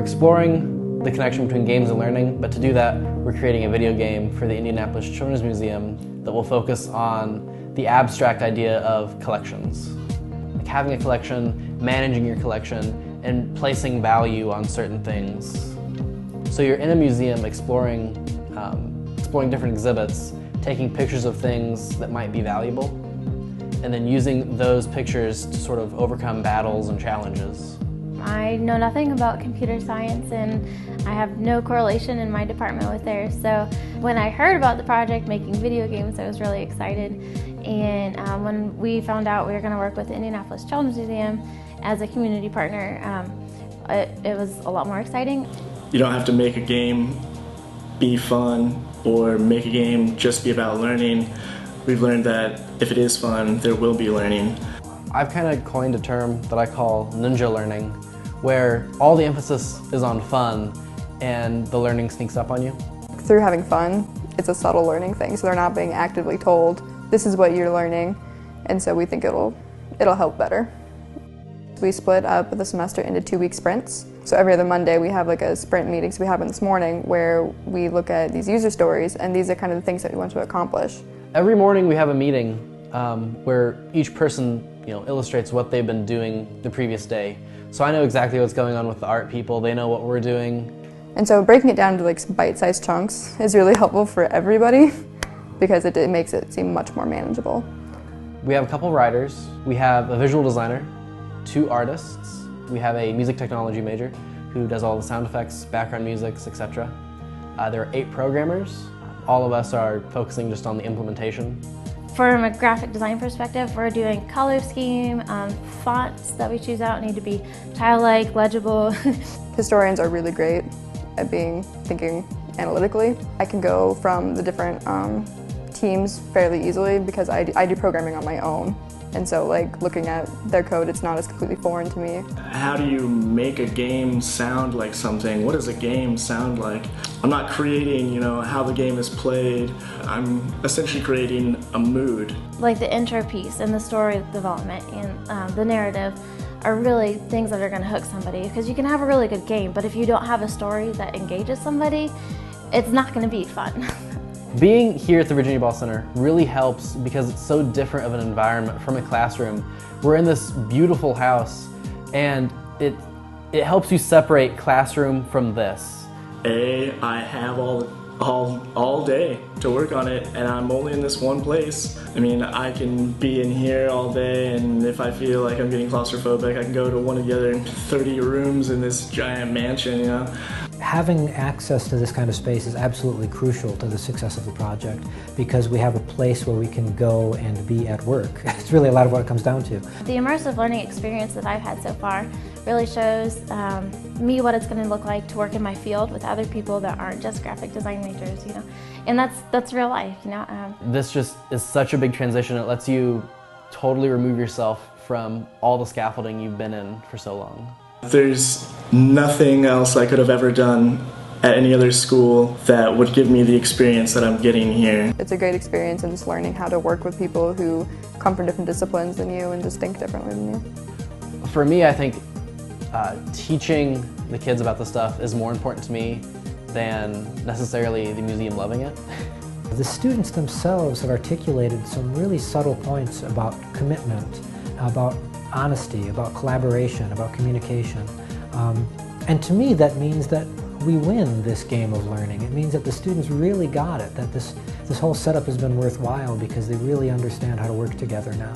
exploring the connection between games and learning, but to do that, we're creating a video game for the Indianapolis Children's Museum that will focus on the abstract idea of collections. Like having a collection, managing your collection, and placing value on certain things. So you're in a museum exploring different exhibits, taking pictures of things that might be valuable, and then using those pictures to sort of overcome battles and challenges. I know nothing about computer science and I have no correlation in my department with theirs. So when I heard about the project making video games, I was really excited. And when we found out we were going to work with the Indianapolis Children's Museum as a community partner, it was a lot more exciting. You don't have to make a game be fun or make a game just be about learning. We've learned that if it is fun, there will be learning. I've kind of coined a term that I call ninja learning, where all the emphasis is on fun and the learning sneaks up on you. Through having fun, it's a subtle learning thing, so they're not being actively told, this is what you're learning, and so we think it'll help better. We split up the semester into 2-week sprints. So every other Monday we have like a sprint meeting, so we have one this morning where we look at these user stories, and these are kind of the things that we want to accomplish. Every morning we have a meeting where each person illustrates what they've been doing the previous day. So I know exactly what's going on with the art people, they know what we're doing. And so breaking it down to like bite-sized chunks is really helpful for everybody because it makes it seem much more manageable. We have a couple writers, we have a visual designer, 2 artists, we have a music technology major who does all the sound effects, background musics, etc. There are 8 programmers. All of us are focusing just on the implementation. From a graphic design perspective, we're doing color scheme, fonts that we choose out need to be childlike, legible. Historians are really great at thinking analytically. I can go from the different teams fairly easily because I do programming on my own. And so like looking at their code, it's not as completely foreign to me. How do you make a game sound like something? What does a game sound like? I'm not creating, how the game is played. I'm essentially creating a mood. Like the intro piece and the story development and the narrative are really things that are going to hook somebody, because you can have a really good game, but if you don't have a story that engages somebody, it's not going to be fun. Being here at the Virginia Ball Center really helps because it's so different of an environment from a classroom. We're in this beautiful house and it helps you separate classroom from this. I have all day to work on it and I'm only in this one place. I mean, I can be in here all day, and if I feel like I'm getting claustrophobic, I can go to one of the other 30 rooms in this giant mansion, Having access to this kind of space is absolutely crucial to the success of the project because we have a place where we can go and be at work. It's really a lot of what it comes down to. The immersive learning experience that I've had so far really shows me what it's going to look like to work in my field with other people that aren't just graphic design majors, and that's real life, This just is such a big transition. It lets you totally remove yourself from all the scaffolding you've been in for so long. There's nothing else I could have ever done at any other school that would give me the experience that I'm getting here. It's a great experience in just learning how to work with people who come from different disciplines than you and just think differently than you. For me, I think teaching the kids about this stuff is more important to me than necessarily the museum loving it. The students themselves have articulated some really subtle points about commitment, about honesty, about collaboration, about communication. And to me that means that we win this game of learning. It means that the students really got it, that this whole setup has been worthwhile because they really understand how to work together now.